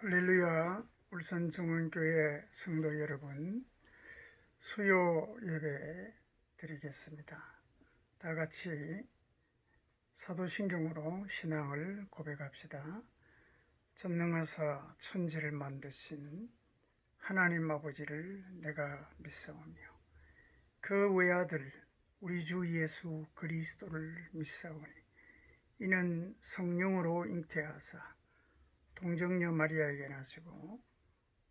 할렐루야. 울산정원교회 성도 여러분, 수요 예배 드리겠습니다. 다 같이 사도신경으로 신앙을 고백합시다. 전능하사 천지를 만드신 하나님 아버지를 내가 믿사오며 그 외아들 우리 주 예수 그리스도를 믿사오니 이는 성령으로 잉태하사 동정녀 마리아에게 나시고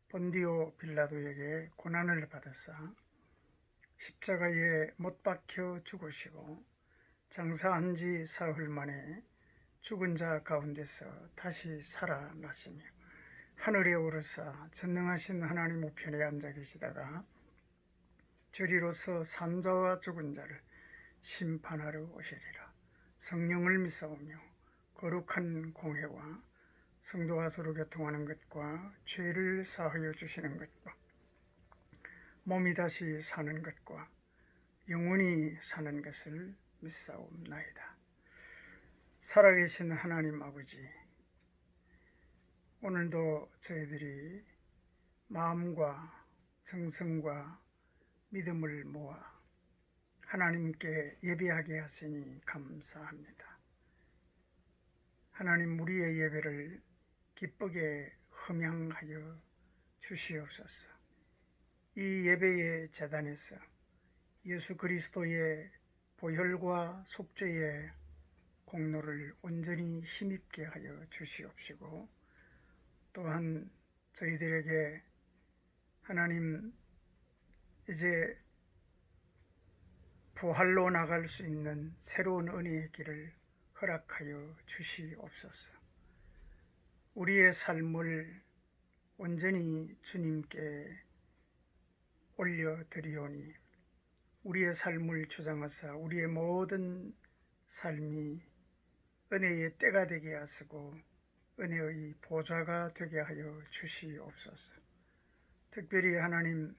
본디오 빌라도에게 고난을 받으사 십자가에 못 박혀 죽으시고 장사한 지 사흘 만에 죽은 자 가운데서 다시 살아나시며 하늘에 오르사 전능하신 하나님 우편에 앉아 계시다가 저리로서 산자와 죽은 자를 심판하러 오시리라. 성령을 믿사오며 거룩한 공회와 성도와 서로 교통하는 것과 죄를 사하여 주시는 것과 몸이 다시 사는 것과 영원히 사는 것을 믿사옵나이다. 살아계신 하나님 아버지, 오늘도 저희들이 마음과 정성과 믿음을 모아 하나님께 예배하게 하시니 감사합니다. 하나님, 우리의 예배를 기쁘게 흠양하여 주시옵소서. 이 예배의 제단에서 예수 그리스도의 보혈과 속죄의 공로를 온전히 힘입게 하여 주시옵시고, 또한 저희들에게 하나님 이제 부활로 나갈 수 있는 새로운 은혜의 길을 허락하여 주시옵소서. 우리의 삶을 온전히 주님께 올려드리오니 우리의 삶을 주장하사 우리의 모든 삶이 은혜의 때가 되게 하시고 은혜의 보좌가 되게 하여 주시옵소서. 특별히 하나님,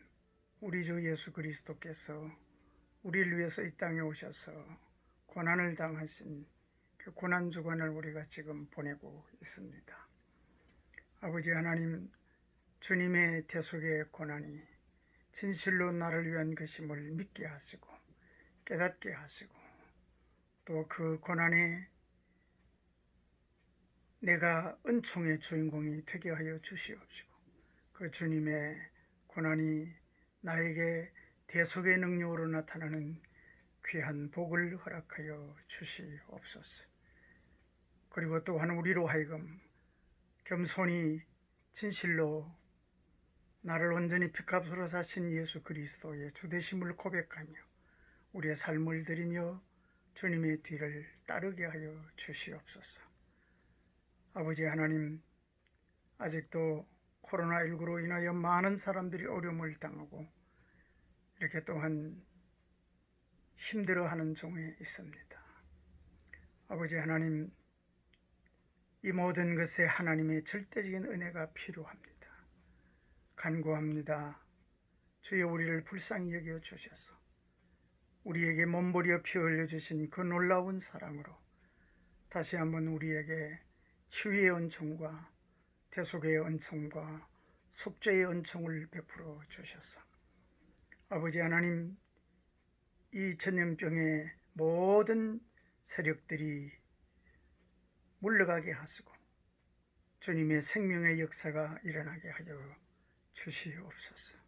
우리 주 예수 그리스도께서 우리를 위해서 이 땅에 오셔서 고난을 당하신 그 고난 주간을 우리가 지금 보내고 있습니다. 아버지 하나님, 주님의 대속의 고난이 진실로 나를 위한 것임을 믿게 하시고 깨닫게 하시고, 또 그 고난에 내가 은총의 주인공이 되게 하여 주시옵시고, 그 주님의 고난이 나에게 대속의 능력으로 나타나는 귀한 복을 허락하여 주시옵소서. 그리고 또한 우리로 하여금 겸손히 진실로 나를 온전히 피값으로 사신 예수 그리스도의 주되심을 고백하며 우리의 삶을 드리며 주님의 뒤를 따르게 하여 주시옵소서. 아버지 하나님, 아직도 코로나19로 인하여 많은 사람들이 어려움을 당하고 이렇게 또한 힘들어하는 중에 있습니다. 아버지 하나님, 이 모든 것에 하나님의 절대적인 은혜가 필요합니다. 간구합니다. 주여, 우리를 불쌍히 여겨 주셔서 우리에게 몸부려 피 흘려주신 그 놀라운 사랑으로 다시 한번 우리에게 치유의 은총과 대속의 은총과 속죄의 은총을 베풀어 주셔서 아버지 하나님, 이 전염병의 모든 세력들이 물러가게 하시고 주님의 생명의 역사가 일어나게 하여 주시옵소서.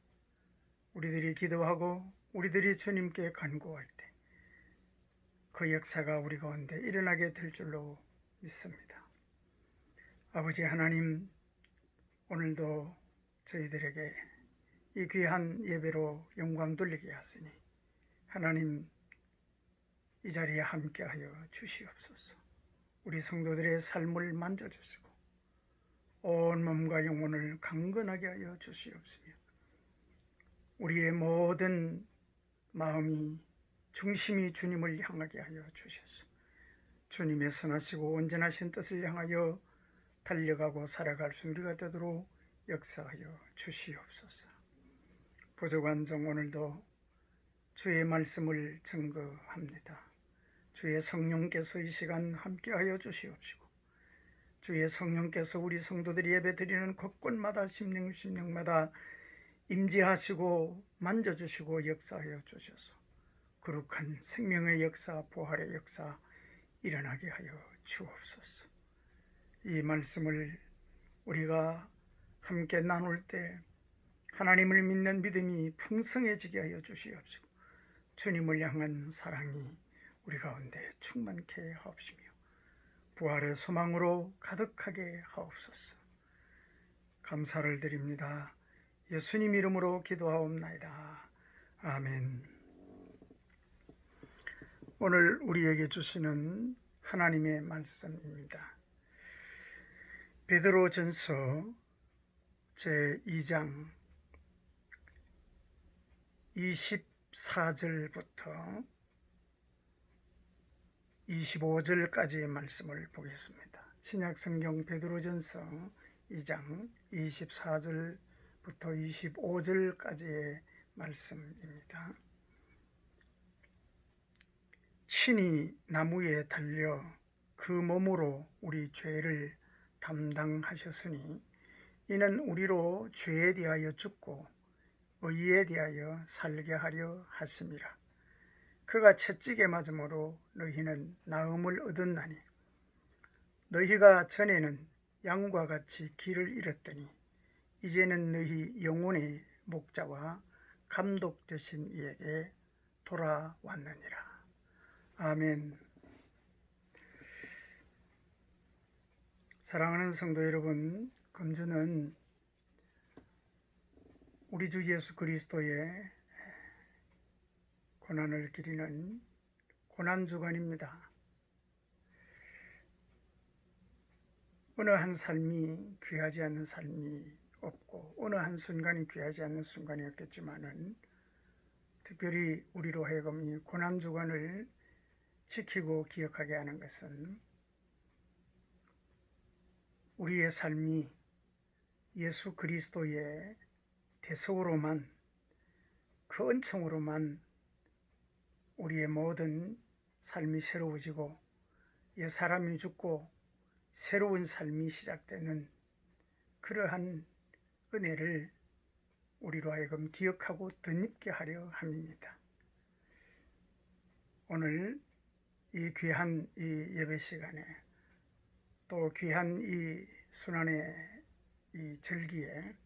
우리들이 기도하고 우리들이 주님께 간구할 때 그 역사가 우리 가운데 일어나게 될 줄로 믿습니다. 아버지 하나님, 오늘도 저희들에게 이 귀한 예배로 영광 돌리게 하시니 하나님, 이 자리에 함께하여 주시옵소서. 우리 성도들의 삶을 만져주시고 온 몸과 영혼을 강건하게 하여 주시옵시며 우리의 모든 마음이 중심이 주님을 향하게 하여 주셔서 주님의 선하시고 온전하신 뜻을 향하여 달려가고 살아갈 수 우리가 되도록 역사하여 주시옵소서. 부족한 종 오늘도 주의 말씀을 증거합니다. 주의 성령께서 이 시간 함께하여 주시옵시고 주의 성령께서 우리 성도들이 예배드리는 곳곳마다 심령마다 임재하시고 만져주시고 역사하여 주셔서 거룩한 생명의 역사, 부활의 역사 일어나게 하여 주옵소서. 이 말씀을 우리가 함께 나눌 때 하나님을 믿는 믿음이 풍성해지게 하여 주시옵시고 주님을 향한 사랑이 우리 가운데 충만케 하옵시며 부활의 소망으로 가득하게 하옵소서. 감사를 드립니다. 예수님 이름으로 기도하옵나이다. 아멘. 오늘 우리에게 주시는 하나님의 말씀입니다. 베드로전서 제2장 24절부터 25절까지의 말씀을 보겠습니다. 신약성경 베드로전서 2장 24절부터 25절까지의 말씀입니다. 친히 나무에 달려 그 몸으로 우리 죄를 담당하셨으니 이는 우리로 죄에 대하여 죽고 의에 대하여 살게 하려 하심이라. 그가 채찍에 맞음으로 너희는 나음을 얻었나니 너희가 전에는 양과 같이 길을 잃었더니 이제는 너희 영혼의 목자와 감독 되신 이에게 돌아왔느니라. 아멘. 사랑하는 성도 여러분, 금주는 우리 주 예수 그리스도의 고난을 기리는 고난주간입니다. 어느 한 삶이 귀하지 않는 삶이 없고 어느 한 순간이 귀하지 않는 순간이 없겠지만은 특별히 우리로 하여금 이 고난주간을 지키고 기억하게 하는 것은 우리의 삶이 예수 그리스도의 대속으로만, 그 은총으로만 우리의 모든 삶이 새로워지고 옛 사람이 죽고 새로운 삶이 시작되는 그러한 은혜를 우리로 하여금 기억하고 덧입게 하려 함입니다. 오늘 이 귀한 이 예배 시간에 또 귀한 이 순환의 이 절기에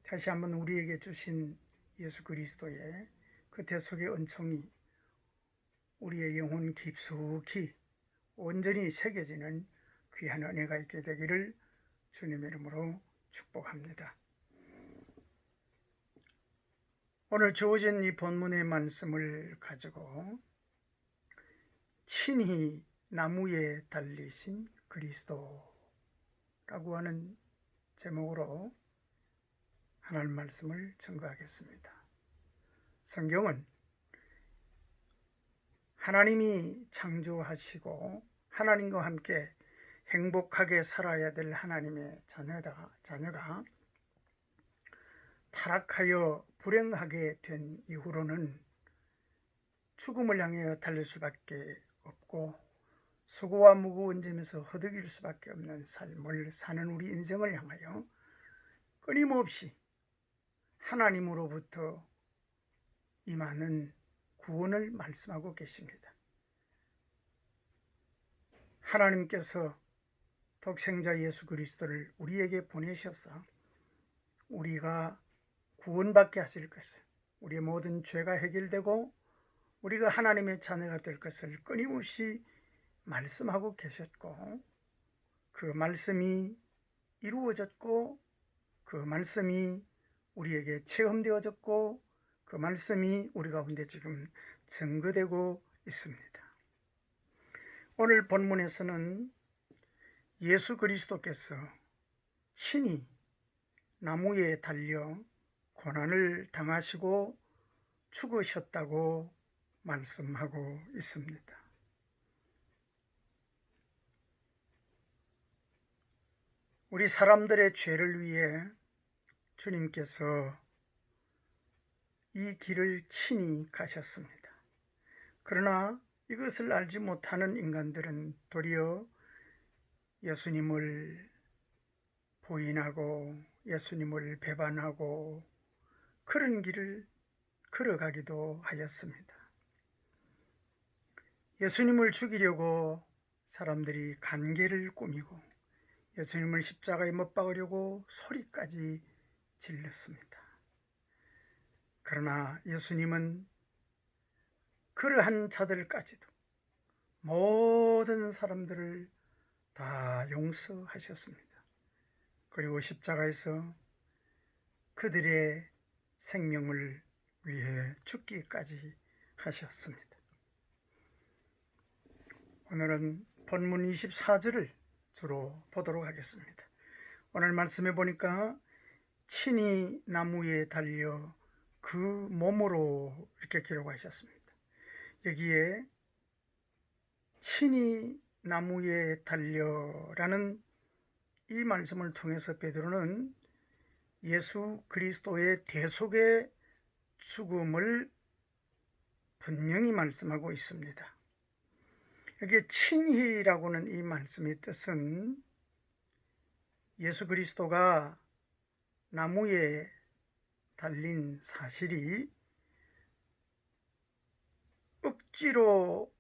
다시 한번 우리에게 주신 예수 그리스도의 그 대속의 은총이 우리의 영혼 깊숙이 온전히 새겨지는 귀한 은혜가 있게 되기를 주님의 이름으로 축복합니다. 오늘 주어진 이 본문의 말씀을 가지고 친히 나무에 달리신 그리스도라고 하는 제목으로 하나님 말씀을 증거하겠습니다. 성경은 하나님이 창조하시고 하나님과 함께 행복하게 살아야 될 하나님의 자녀가 타락하여 불행하게 된 이후로는 죽음을 향해 달릴 수밖에 없고 수고와 무거운 짐에서 허덕일 수밖에 없는 삶을 사는 우리 인생을 향하여 끊임없이 하나님으로부터 임하는 구원을 말씀하고 계십니다. 하나님께서 독생자 예수 그리스도를 우리에게 보내셔서 우리가 구원받게 하실 것을, 우리의 모든 죄가 해결되고 우리가 하나님의 자녀가 될 것을 끊임없이 말씀하고 계셨고, 그 말씀이 이루어졌고 그 말씀이 우리에게 체험되어졌고 그 말씀이 우리 가운데 지금 증거되고 있습니다. 오늘 본문에서는 예수 그리스도께서 친히 나무에 달려 고난을 당하시고 죽으셨다고 말씀하고 있습니다. 우리 사람들의 죄를 위해 주님께서 이 길을 친히 가셨습니다. 그러나 이것을 알지 못하는 인간들은 도리어 예수님을 부인하고 예수님을 배반하고 그런 길을 걸어가기도 하였습니다. 예수님을 죽이려고 사람들이 간계를 꾸미고 예수님을 십자가에 못 박으려고 소리까지 질렀습니다. 그러나 예수님은 그러한 자들까지도 모든 사람들을 다 용서하셨습니다. 그리고 십자가에서 그들의 생명을 위해 죽기까지 하셨습니다. 오늘은 본문 24절을 주로 보도록 하겠습니다. 오늘 말씀해 보니까 친히 나무에 달려 그 몸으로 이렇게 기록하셨습니다. 여기에 친히 나무에 달려라는 이 말씀을 통해서 베드로는 예수 그리스도의 대속의 죽음을 분명히 말씀하고 있습니다. 여기에 친히라고는 이 말씀의 뜻은 예수 그리스도가 나무에 달린 사실이 억지로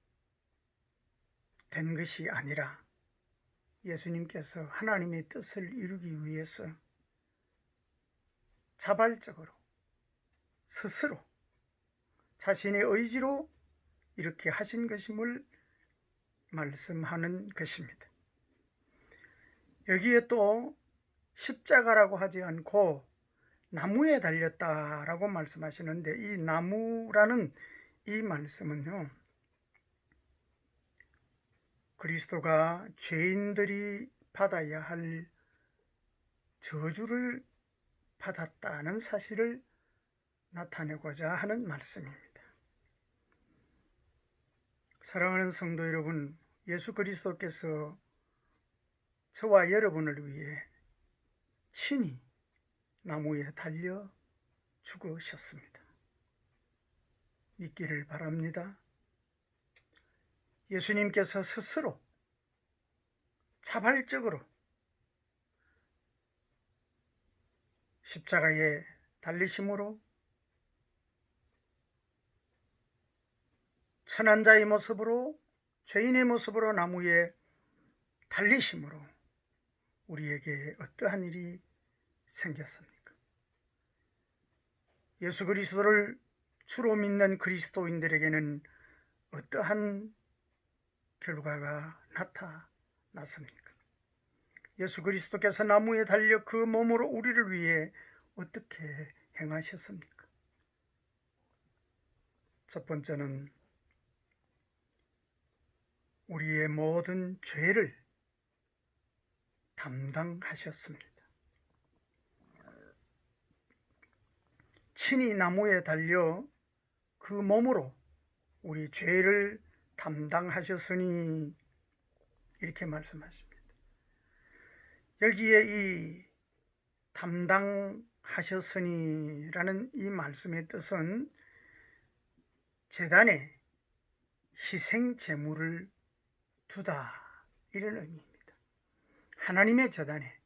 된 것이 아니라 예수님께서 하나님의 뜻을 이루기 위해서 자발적으로 스스로 자신의 의지로 이렇게 하신 것임을 말씀하는 것입니다. 여기에 또 십자가라고 하지 않고 나무에 달렸다라고 말씀하시는데 이 나무라는 이 말씀은요, 그리스도가 죄인들이 받아야 할 저주를 받았다는 사실을 나타내고자 하는 말씀입니다. 사랑하는 성도 여러분, 예수 그리스도께서 저와 여러분을 위해 친히 나무에 달려 죽으셨습니다. 믿기를 바랍니다. 예수님께서 스스로 자발적으로 십자가에 달리심으로 천한 자의 모습으로 죄인의 모습으로 나무에 달리심으로 우리에게 어떠한 일이 생겼습니까? 예수 그리스도를 주로 믿는 그리스도인들에게는 어떠한 결과가 나타났습니까? 예수 그리스도께서 나무에 달려 그 몸으로 우리를 위해 어떻게 행하셨습니까? 첫 번째는 우리의 모든 죄를 담당하셨습니다. 친히 나무에 달려 그 몸으로 우리 죄를 담당하셨으니 이렇게 말씀하십니다. 여기에 이 담당하셨으니라는 이 말씀의 뜻은 제단에 희생 제물을 두다 이런 의미입니다. 하나님의 제단에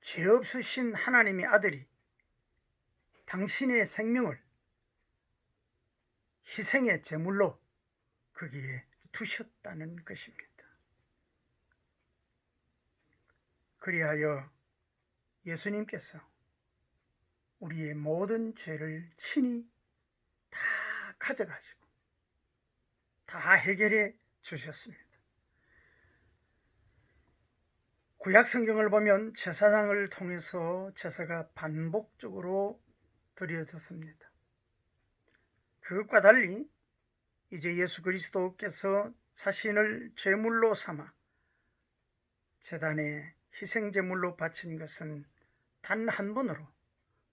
죄 없으신 하나님의 아들이 당신의 생명을 희생의 제물로 거기에 두셨다는 것입니다. 그리하여 예수님께서 우리의 모든 죄를 친히 다 가져가시고 다 해결해 주셨습니다. 구약 성경을 보면 제사장을 통해서 제사가 반복적으로 드려졌습니다. 그것과 달리 이제 예수 그리스도께서 자신을 제물로 삼아 제단에 희생제물로 바친 것은 단 한 번으로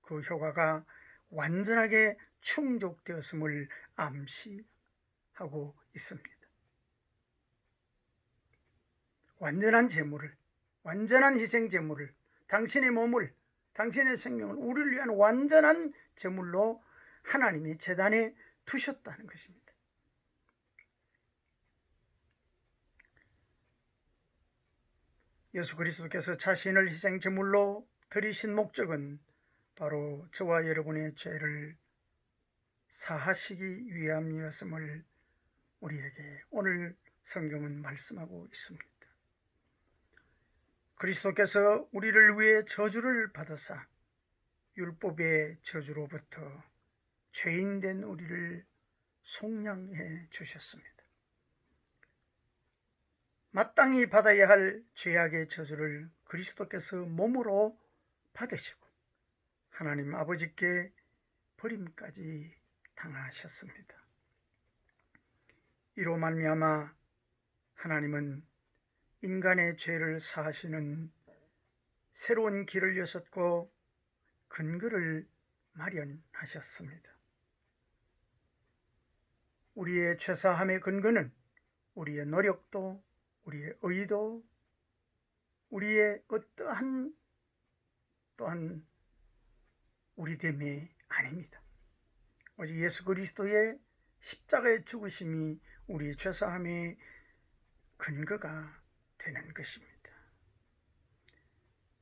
그 효과가 완전하게 충족되었음을 암시하고 있습니다. 완전한 제물을, 완전한 희생제물을, 당신의 몸을, 당신의 생명을 우리를 위한 완전한 제물로 하나님이 제단에 두셨다는 것입니다. 예수 그리스도께서 자신을 희생 제물로 드리신 목적은 바로 저와 여러분의 죄를 사하시기 위함이었음을 우리에게 오늘 성경은 말씀하고 있습니다. 그리스도께서 우리를 위해 저주를 받으사 율법의 저주로부터 죄인된 우리를 속량해 주셨습니다. 마땅히 받아야 할 죄악의 저주를 그리스도께서 몸으로 받으시고 하나님 아버지께 버림까지 당하셨습니다. 이로 말미암아 하나님은 인간의 죄를 사하시는 새로운 길을 여셨고 근거를 마련하셨습니다. 우리의 죄사함의 근거는 우리의 노력도, 우리의 의도, 우리의 어떠한 또한 우리됨이 아닙니다. 오직 예수 그리스도의 십자가의 죽으심이 우리의 죄사함의 근거가 되는 것입니다.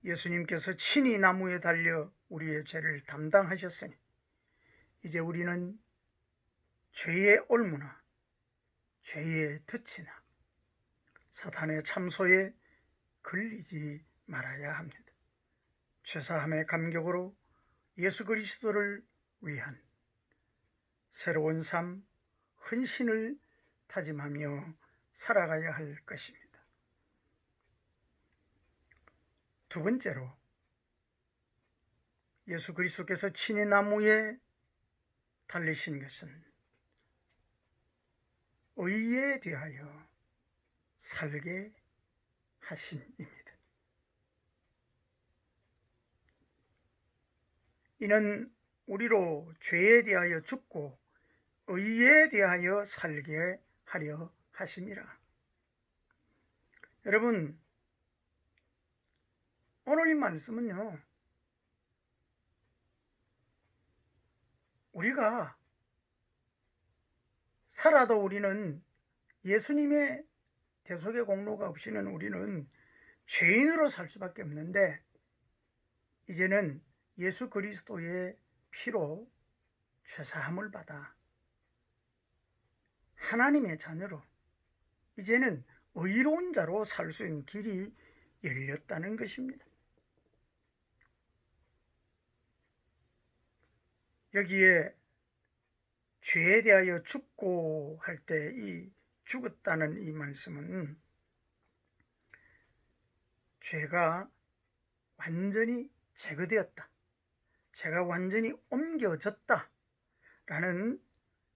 예수님께서 친히 나무에 달려 우리의 죄를 담당하셨으니 이제 우리는 죄의 올무나 죄의 덫이나 사탄의 참소에 걸리지 말아야 합니다. 죄사함의 감격으로 예수 그리스도를 위한 새로운 삶, 헌신을 다짐하며 살아가야 할 것입니다. 두 번째로 예수 그리스도께서 친히 나무에 달리신 것은 의에 대하여 살게 하심입니다. 이는 우리로 죄에 대하여 죽고 의에 대하여 살게 하려 하심이라. 여러분, 오늘 이 말씀은요, 우리가 살아도 우리는 예수님의 대속의 공로가 없이는 우리는 죄인으로 살 수밖에 없는데 이제는 예수 그리스도의 피로 죄사함을 받아 하나님의 자녀로 이제는 의로운 자로 살 수 있는 길이 열렸다는 것입니다. 여기에 죄에 대하여 죽고 할 때 이 죽었다는 이 말씀은 죄가 완전히 제거되었다, 죄가 완전히 옮겨졌다 라는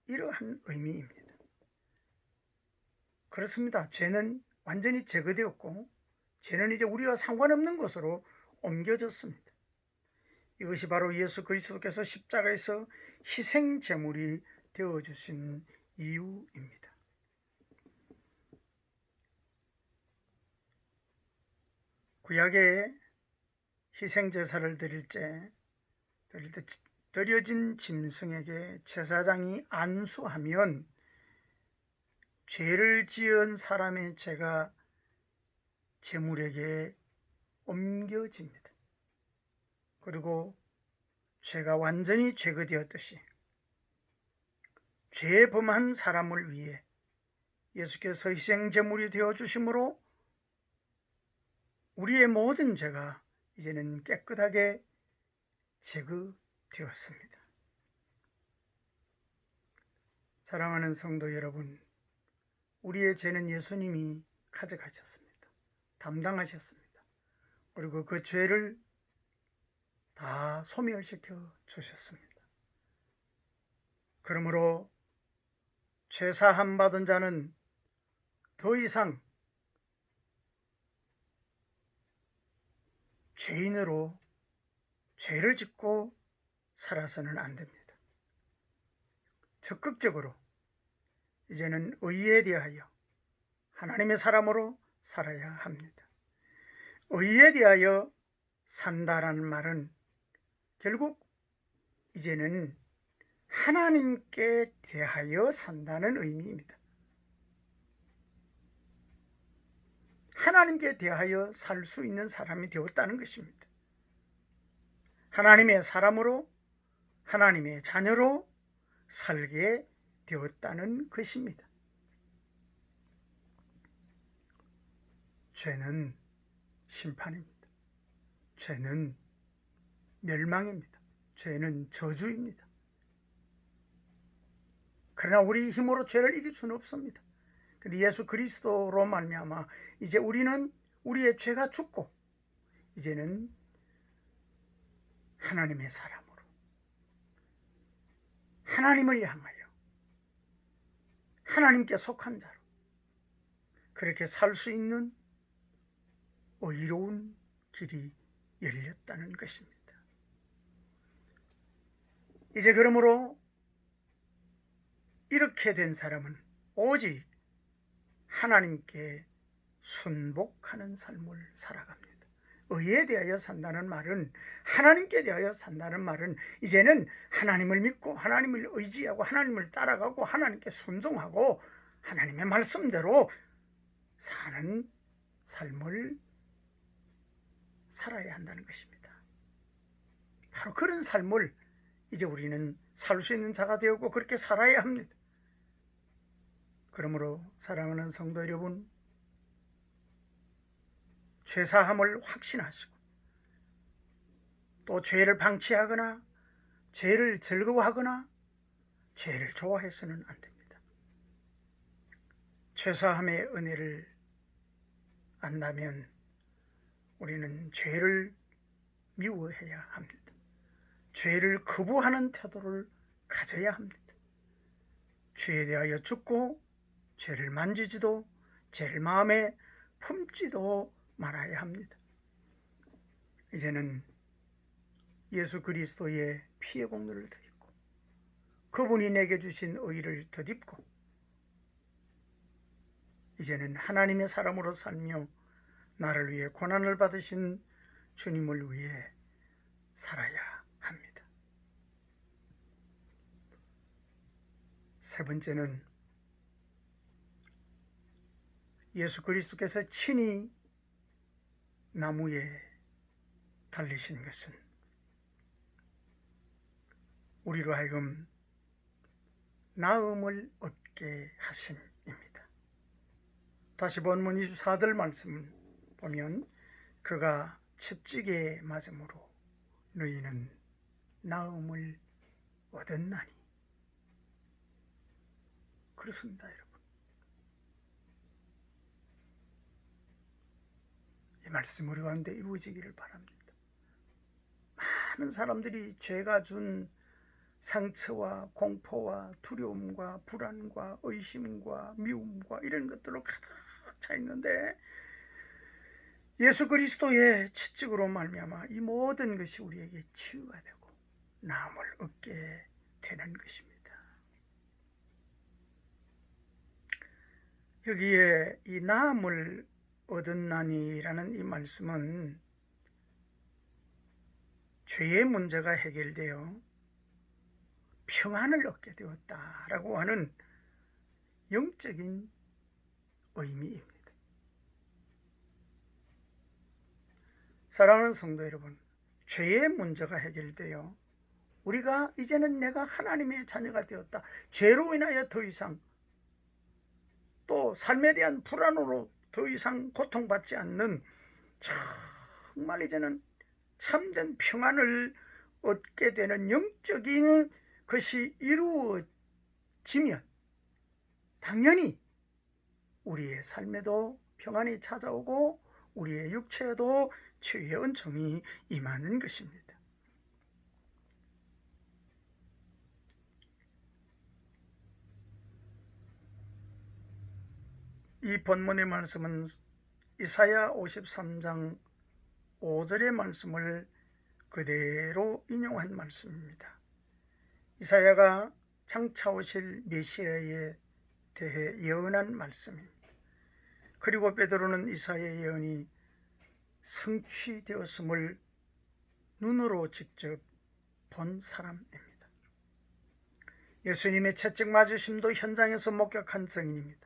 이러한 의미입니다. 그렇습니다. 죄는 완전히 제거되었고 죄는 이제 우리와 상관없는 것으로 옮겨졌습니다. 이것이 바로 예수 그리스도께서 십자가에서 희생 제물이 되어주신 이유입니다. 구약에 희생 제사를 드릴 때 드려진 짐승에게 제사장이 안수하면 죄를 지은 사람의 죄가 제물에게 옮겨집니다. 그리고 죄가 완전히 제거되었듯이 죄 범한 사람을 위해 예수께서 희생 제물이 되어 주심으로 우리의 모든 죄가 이제는 깨끗하게 제거되었습니다. 사랑하는 성도 여러분, 우리의 죄는 예수님이 가져가셨습니다. 담당하셨습니다. 그리고 그 죄를 다 소멸시켜 주셨습니다. 그러므로 죄사함 받은 자는 더 이상 죄인으로 죄를 짓고 살아서는 안 됩니다. 적극적으로 이제는 의에 대하여 하나님의 사람으로 살아야 합니다. 의에 대하여 산다라는 말은 결국 이제는 하나님께 대하여 산다는 의미입니다. 하나님께 대하여 살 수 있는 사람이 되었다는 것입니다. 하나님의 사람으로, 하나님의 자녀로 살게 되었다는 것입니다. 죄는 심판입니다. 죄는 멸망입니다. 죄는 저주입니다. 그러나 우리 힘으로 죄를 이길 수는 없습니다. 근데 예수 그리스도로 말미암아 이제 우리는 우리의 죄가 죽고 이제는 하나님의 사람으로 하나님을 향하여 하나님께 속한 자로 그렇게 살 수 있는 의로운 길이 열렸다는 것입니다. 이제 그러므로 이렇게 된 사람은 오직 하나님께 순복하는 삶을 살아갑니다. 의에 대하여 산다는 말은, 하나님께 대하여 산다는 말은 이제는 하나님을 믿고 하나님을 의지하고 하나님을 따라가고 하나님께 순종하고 하나님의 말씀대로 사는 삶을 살아야 한다는 것입니다. 바로 그런 삶을 이제 우리는 살 수 있는 자가 되었고 그렇게 살아야 합니다. 그러므로 사랑하는 성도 여러분, 죄사함을 확신하시고 또 죄를 방치하거나 죄를 즐거워하거나 죄를 좋아해서는 안 됩니다. 죄사함의 은혜를 안다면 우리는 죄를 미워해야 합니다. 죄를 거부하는 태도를 가져야 합니다. 죄에 대하여 죽고 죄를 만지지도 죄를 마음에 품지도 말아야 합니다. 이제는 예수 그리스도의 피의 공로를 덧입고 그분이 내게 주신 의를 덧입고 이제는 하나님의 사람으로 살며 나를 위해 고난을 받으신 주님을 위해 살아야 합니다. 세 번째는 예수 그리스도께서 친히 나무에 달리신 것은 우리로 하여금 나음을 얻게 하심입니다. 다시 본문 24절 말씀을 보면 그가 채찍에 맞음으로 너희는 나음을 얻었나니. 그렇습니다, 여러분. 이 말씀 우리 가운데 이루어지기를 바랍니다. 많은 사람들이 죄가 준 상처와 공포와 두려움과 불안과 의심과 미움과 이런 것들로 가득 차 있는데 예수 그리스도의 채찍으로 말미암아 이 모든 것이 우리에게 치유가 되고 나음을 얻게 되는 것입니다. 여기에 이 나음을 얻었나니라는 이 말씀은 죄의 문제가 해결되어 평안을 얻게 되었다라고 하는 영적인 의미입니다. 사랑하는 성도 여러분, 죄의 문제가 해결되어 우리가 이제는 내가 하나님의 자녀가 되었다. 죄로 인하여 더 이상 또 삶에 대한 불안으로 더 이상 고통받지 않는 정말 이제는 참된 평안을 얻게 되는 영적인 것이 이루어지면 당연히 우리의 삶에도 평안이 찾아오고 우리의 육체에도 치유의 은총이 임하는 것입니다. 이 본문의 말씀은 이사야 53장 5절의 말씀을 그대로 인용한 말씀입니다. 이사야가 장차 오실 메시아에 대해 예언한 말씀입니다. 그리고 베드로는 이사야의 예언이 성취되었음을 눈으로 직접 본 사람입니다. 예수님의 채찍 맞으심도 현장에서 목격한 증인입니다.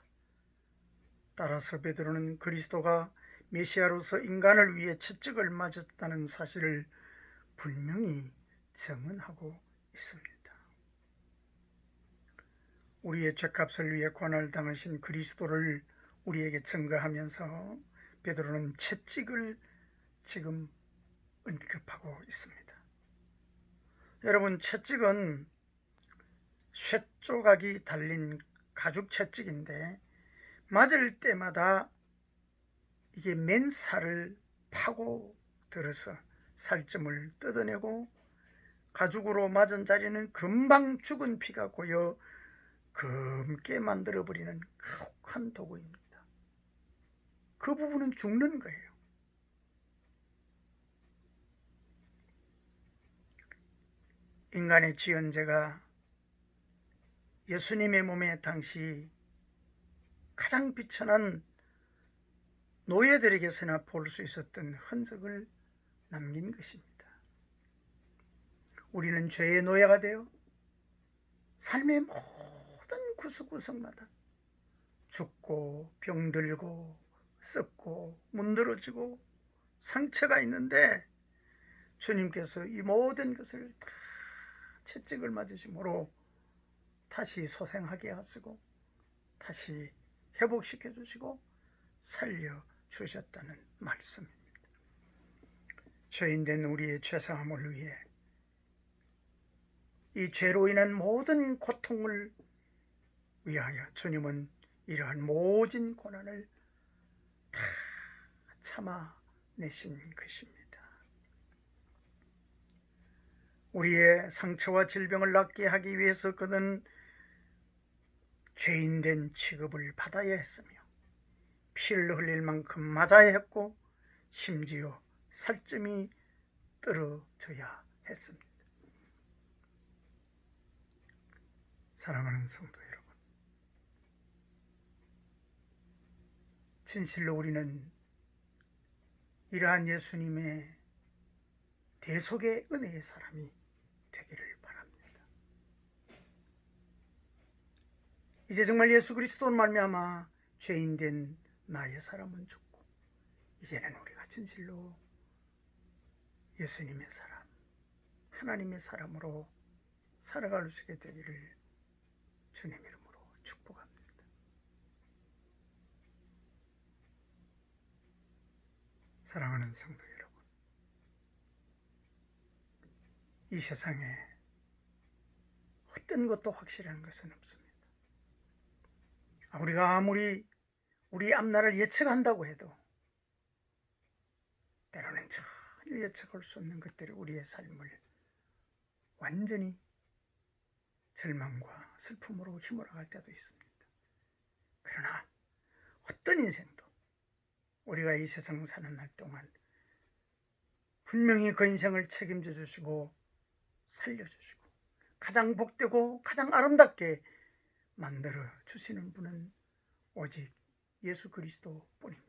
따라서 베드로는 그리스도가 메시아로서 인간을 위해 채찍을 맞았다는 사실을 분명히 증언하고 있습니다. 우리의 죄값을 위해 고난을 당하신 그리스도를 우리에게 증거하면서 베드로는 채찍을 지금 언급하고 있습니다. 여러분, 채찍은 쇠조각이 달린 가죽 채찍인데 맞을 때마다 이게 맨살을 파고 들어서 살점을 뜯어내고 가죽으로 맞은 자리는 금방 죽은 피가 고여 검게 만들어버리는 가혹한 도구입니다. 그 부분은 죽는 거예요. 인간의 지은 죄가 예수님의 몸에 당시 가장 비천한 노예들에게서나 볼 수 있었던 흔적을 남긴 것입니다. 우리는 죄의 노예가 되어 삶의 모든 구석구석마다 죽고 병들고 썩고 문드러지고 상처가 있는데 주님께서 이 모든 것을 다 채찍을 맞으심으로 다시 소생하게 하시고 다시 회복시켜 주시고 살려주셨다는 말씀입니다. 죄인된 우리의 죄사함을 위해 이 죄로 인한 모든 고통을 위하여 주님은 이러한 모진 고난을 다 참아내신 것입니다. 우리의 상처와 질병을 낫게 하기 위해서 그는 죄인된 취급을 받아야 했으며 피를 흘릴 만큼 맞아야 했고 심지어 살점이 떨어져야 했습니다. 사랑하는 성도 여러분, 진실로 우리는 이러한 예수님의 대속의 은혜의 사람이 되기를 바랍니다. 이제 정말 예수 그리스도로 말미암아 죄인된 나의 사람은 죽고 이제는 우리가 진실로 예수님의 사람, 하나님의 사람으로 살아갈 수 있게 되기를 주님 이름으로 축복합니다. 사랑하는 성도 여러분, 이 세상에 어떤 것도 확실한 것은 없습니다. 우리가 아무리 우리 앞날을 예측한다고 해도 때로는 전혀 예측할 수 없는 것들이 우리의 삶을 완전히 절망과 슬픔으로 휘몰아갈 때도 있습니다. 그러나 어떤 인생도 우리가 이 세상 사는 날 동안 분명히 그 인생을 책임져 주시고 살려주시고 가장 복되고 가장 아름답게 만들어 주시는 분은 오직 예수 그리스도 뿐입니다.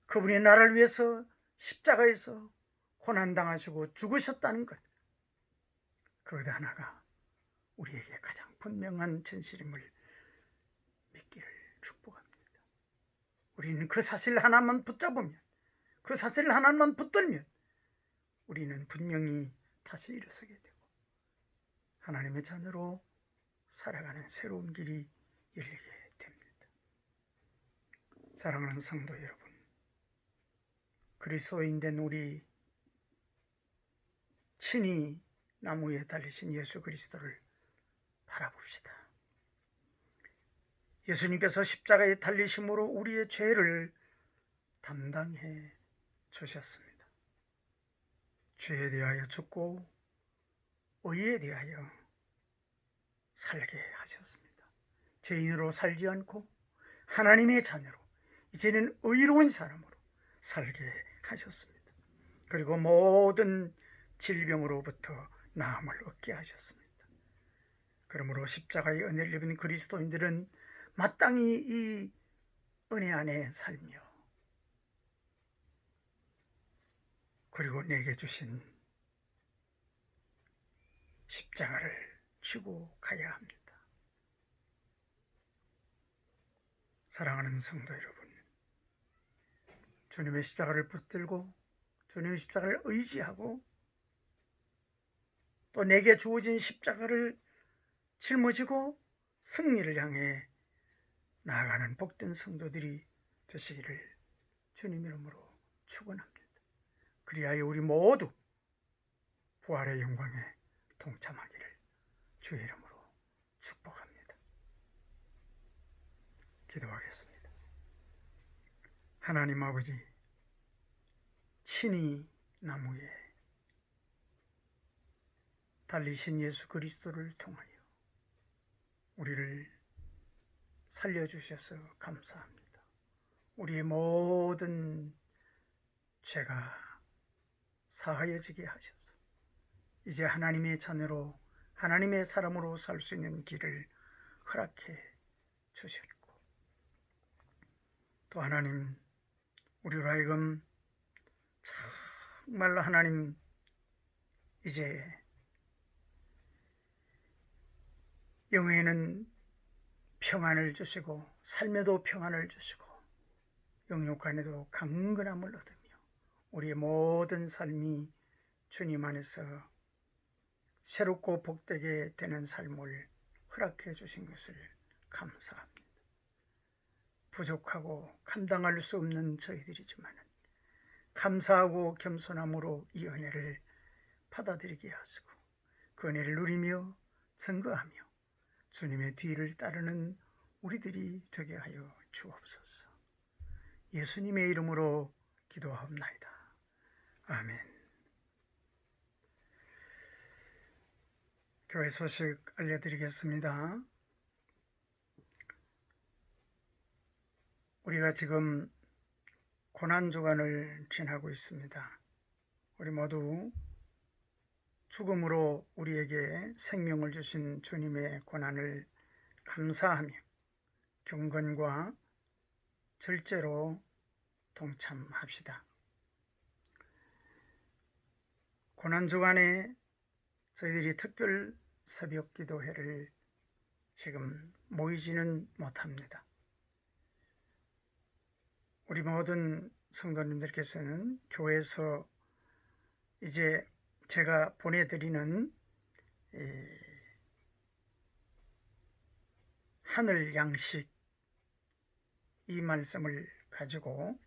그분이 나를 위해서 십자가에서 고난당하시고 죽으셨다는 것, 그것 하나가 우리에게 가장 분명한 진실임을 믿기를 축복합니다. 우리는 그 사실 하나만 붙잡으면, 그 사실 하나만 붙들면 우리는 분명히 다시 일어서게 되고 하나님의 자녀로 살아가는 새로운 길이 열리게 됩니다. 사랑하는 성도 여러분, 그리스도인 된 우리 친히 나무에 달리신 예수 그리스도를 바라봅시다. 예수님께서 십자가에 달리심으로 우리의 죄를 담당해 주셨습니다. 죄에 대하여 죽고 의에 대하여 살게 하셨습니다. 죄인으로 살지 않고 하나님의 자녀로 이제는 의로운 사람으로 살게 하셨습니다. 그리고 모든 질병으로부터 나음을 얻게 하셨습니다. 그러므로 십자가의 은혜를 입은 그리스도인들은 마땅히 이 은혜 안에 살며 그리고 내게 주신 십자가를 지고 가야 합니다. 사랑하는 성도 여러분, 주님의 십자가를 붙들고 주님의 십자가를 의지하고 또 내게 주어진 십자가를 짊어지고 승리를 향해 나아가는 복된 성도들이 되시기를 주님 이름으로 축원합니다. 그리하여 우리 모두 부활의 영광에 동참하기를 주의 이름으로 축복합니다. 기도하겠습니다. 하나님 아버지, 친히 나무에 달리신 예수 그리스도를 통하여 우리를 살려주셔서 감사합니다. 우리의 모든 죄가 사하여지게 하셔서 이제 하나님의 자녀로 하나님의 사람으로 살 수 있는 길을 허락해 주셨고, 또 하나님 우리로 하여금 정말로 하나님 이제 영에는 평안을 주시고 삶에도 평안을 주시고 영육 안에도 강건함을 얻으며 우리의 모든 삶이 주님 안에서 새롭고 복되게 되는 삶을 허락해 주신 것을 감사합니다. 부족하고 감당할 수 없는 저희들이지만 감사하고 겸손함으로 이 은혜를 받아들이게 하시고 그 은혜를 누리며 증거하며 주님의 뒤를 따르는 우리들이 되게 하여 주옵소서. 예수님의 이름으로 기도하옵나이다. 아멘. 교회 소식 알려드리겠습니다. 우리가 지금 고난주간을 지나고 있습니다. 우리 모두 죽음으로 우리에게 생명을 주신 주님의 고난을 감사하며 경건과 절제로 동참합시다. 고난주간에 저희들이 특별 새벽 기도회를 지금 모이지는 못합니다. 우리 모든 성도님들께서는 교회에서 이제 제가 보내드리는 하늘 양식 이 말씀을 가지고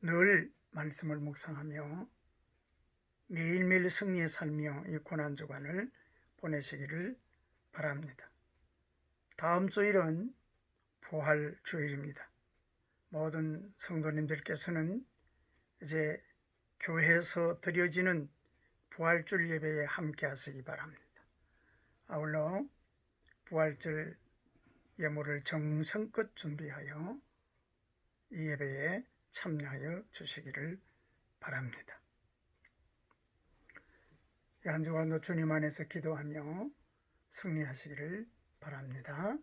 늘 말씀을 묵상하며 매일매일 승리에 살며 이 고난주간을 보내시기를 바랍니다. 다음 주일은 부활 주일입니다. 모든 성도님들께서는 이제 교회에서 드려지는 부활절 예배에 함께 하시기 바랍니다. 아울러 부활절 예물을 정성껏 준비하여 이 예배에 참여하여 주시기를 바랍니다. 이 한 주간도 주님 안에서 기도하며 승리하시기를 바랍니다.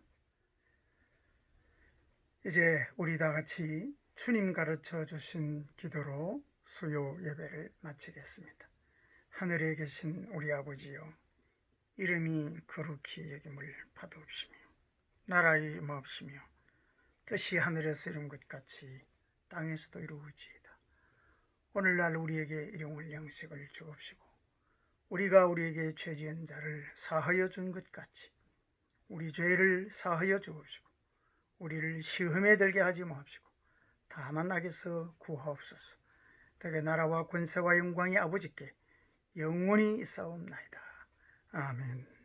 이제 우리 다 같이 주님 가르쳐 주신 기도로 수요 예배를 마치겠습니다. 하늘에 계신 우리 아버지여, 이름이 거룩히 여김을 받으옵시며 나라의 임하옵시며 뜻이 하늘에서 이룬 것 같이 땅에서도 이루어지이다. 오늘날 우리에게 일용할 양식을 주옵시고 우리가 우리에게 죄 지은 자를 사하여 준 것 같이 우리 죄를 사하여 주옵시고 우리를 시험에 들게 하지 마옵시고 다만 악에서 구하옵소서. 대개 나라와 권세와 영광이 아버지께 영원히 있사옵나이다. 아멘.